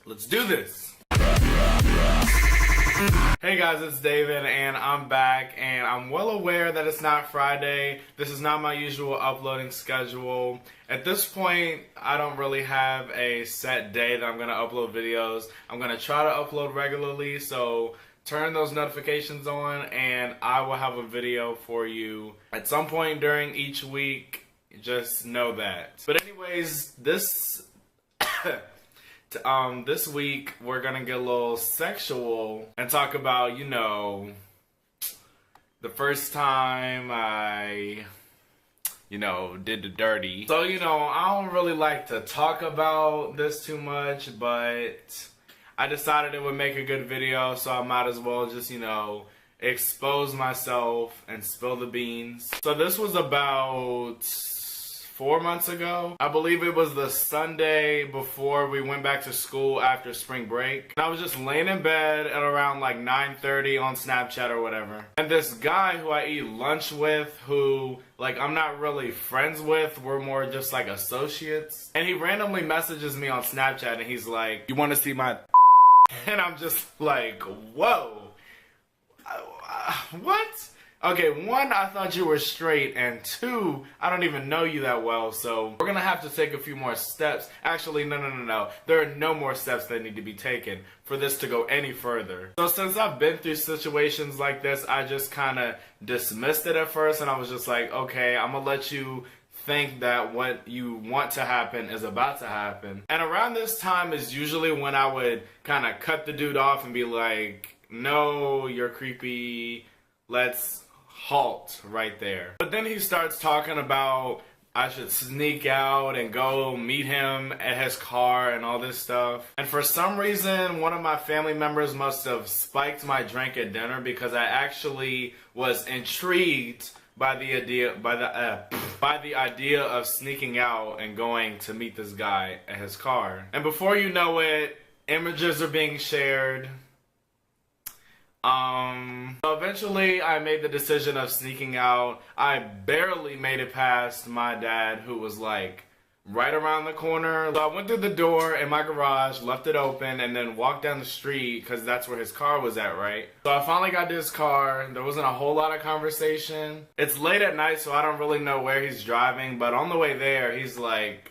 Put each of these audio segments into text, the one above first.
Let's do this. Hey guys, it's David and I'm back, and I'm well aware that it's not Friday. This is not my usual uploading schedule. At this point, I don't really have a set day that I'm going to upload videos. I'm going to try to upload regularly, so turn those notifications on and I will have a video for you at some point during each week. Just know that. But anyways, this week we're gonna get a little sexual and talk about, you know, the first time I, did the dirty. So, I don't really like to talk about this too much, but I decided it would make a good video, so I might as well just, expose myself and spill the beans. So this was about 4 months ago. I believe it was the Sunday before we went back to school after spring break. And I was just laying in bed at around like 9:30 on Snapchat or whatever. And this guy who I eat lunch with, who I'm not really friends with, we're more just like associates. And he randomly messages me on Snapchat and he's like, "You want to see my?" And I'm just like, whoa. What? Okay, one, I thought you were straight, and two, I don't even know you that well, so we're gonna have to take a few more steps. Actually, no. There are no more steps that need to be taken for this to go any further. So since I've been through situations like this, I just kind of dismissed it at first, and I was just like, okay, I'm gonna let you think that what you want to happen is about to happen. And around this time is usually when I would kind of cut the dude off and be like, no, you're creepy, let's halt right there. But then he starts talking about I should sneak out and go meet him at his car and all this stuff. And for some reason, one of my family members must have spiked my drink at dinner because I actually was intrigued by the idea of sneaking out and going to meet this guy at his car. And before you know it, images are being shared. So eventually I made the decision of sneaking out. I barely made it past my dad, who was like right around the corner. So I went through the door in my garage, left it open, and then walked down the street because that's where his car was at, right? So I finally got to his car. There wasn't a whole lot of conversation. It's late at night, so I don't really know where he's driving, but on the way there, he's like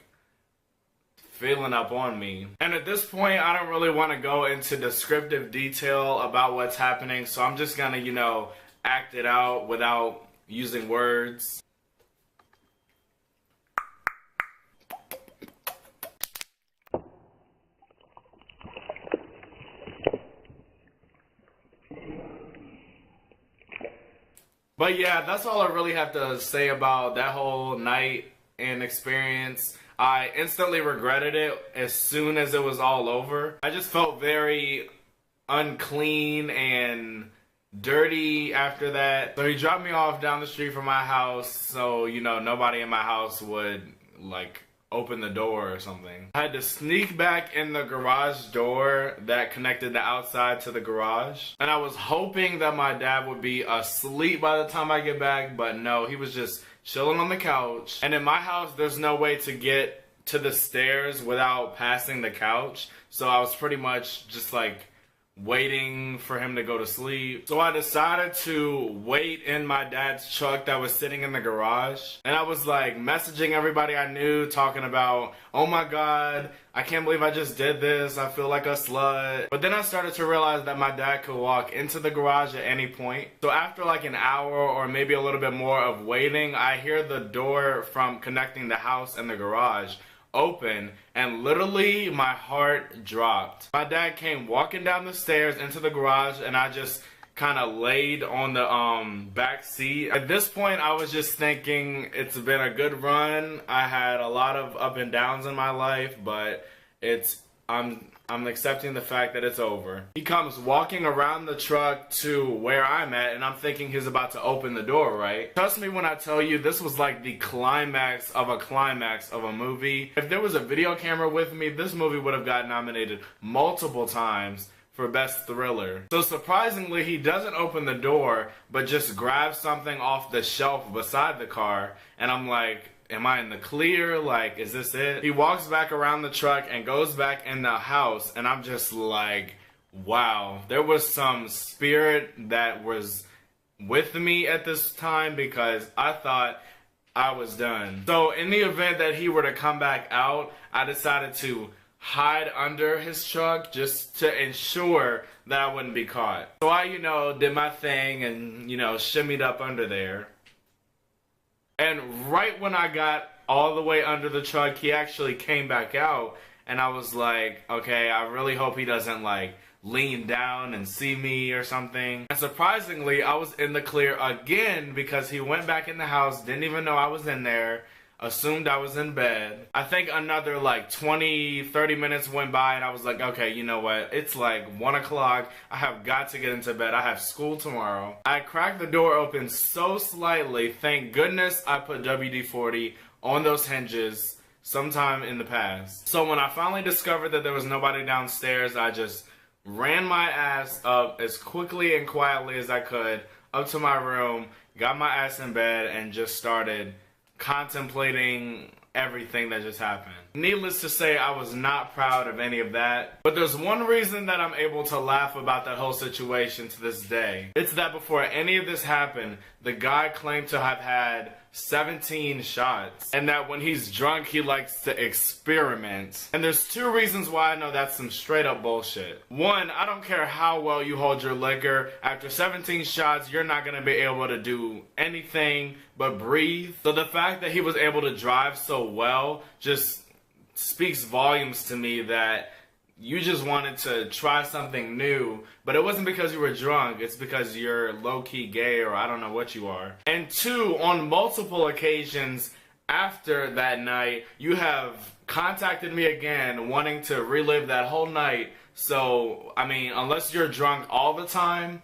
feeling up on me. And at this point, I don't really want to go into descriptive detail about what's happening, so I'm just gonna, act it out without using words. But yeah, that's all I really have to say about that whole night and experience. I instantly regretted it as soon as it was all over. I just felt very unclean and dirty after that. So he dropped me off down the street from my house so, nobody in my house would, open the door or something. I had to sneak back in the garage door that connected the outside to the garage. And I was hoping that my dad would be asleep by the time I get back, but no, he was just chilling on the couch. And in my house, there's no way to get to the stairs without passing the couch. So I was pretty much just waiting for him to go to sleep. So I decided to wait in my dad's truck that was sitting in the garage. And I was messaging everybody I knew, talking about, oh my god, I can't believe I just did this, I feel like a slut. But then I started to realize that my dad could walk into the garage at any point. So after an hour or maybe a little bit more of waiting, I hear the door from connecting the house and the garage open, and literally my heart dropped. My dad came walking down the stairs into the garage, and I just kind of laid on the back seat. At this point, I was just thinking, it's been a good run. I had a lot of up and downs in my life, but I'm accepting the fact that it's over. He comes walking around the truck to where I'm at, and I'm thinking he's about to open the door, right? Trust me when I tell you, this was the climax of a movie. If there was a video camera with me, this movie would have got nominated multiple times for Best Thriller. So surprisingly, he doesn't open the door, but just grabs something off the shelf beside the car, and I'm like, am I in the clear? Like, is this it? He walks back around the truck and goes back in the house, and I'm just like, wow. There was some spirit that was with me at this time because I thought I was done. So in the event that he were to come back out, I decided to hide under his truck just to ensure that I wouldn't be caught. So I, did my thing and, shimmied up under there. And right when I got all the way under the truck, he actually came back out, and I was like, okay, I really hope he doesn't like lean down and see me or something. And surprisingly, I was in the clear again because he went back in the house, didn't even know I was in there, assumed I was in bed. I think another like 20-30 minutes went by, and I was like, okay, you know what? It's like 1 o'clock. I have got to get into bed. I have school tomorrow. I cracked the door open so slightly. Thank goodness I put WD-40 on those hinges sometime in the past. So when I finally discovered that there was nobody downstairs, I just ran my ass up as quickly and quietly as I could up to my room, got my ass in bed, and just started contemplating everything that just happened. Needless to say, I was not proud of any of that. But there's one reason that I'm able to laugh about that whole situation to this day. It's that before any of this happened, the guy claimed to have had 17 shots, and that when he's drunk, he likes to experiment. And there's two reasons why I know that's some straight up bullshit. One, I don't care how well you hold your liquor. After 17 shots, you're not gonna be able to do anything but breathe. So the fact that he was able to drive so well just speaks volumes to me that you just wanted to try something new, but it wasn't because you were drunk, it's because you're low-key gay or I don't know what you are. And two, on multiple occasions after that night, you have contacted me again wanting to relive that whole night. So, I mean, unless you're drunk all the time,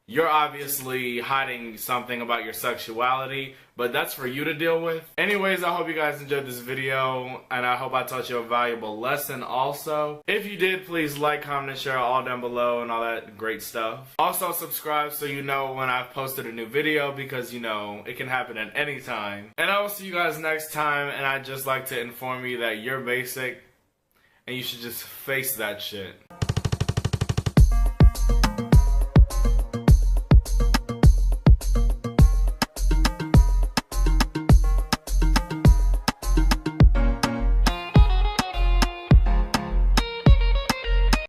you're obviously hiding something about your sexuality, but that's for you to deal with. Anyways, I hope you guys enjoyed this video, and I hope I taught you a valuable lesson also. If you did, please like, comment, and share all down below and all that great stuff. Also, subscribe so you know when I've posted a new video because, it can happen at any time. And I will see you guys next time, and I'd just like to inform you that you're basic, and you should just face that shit.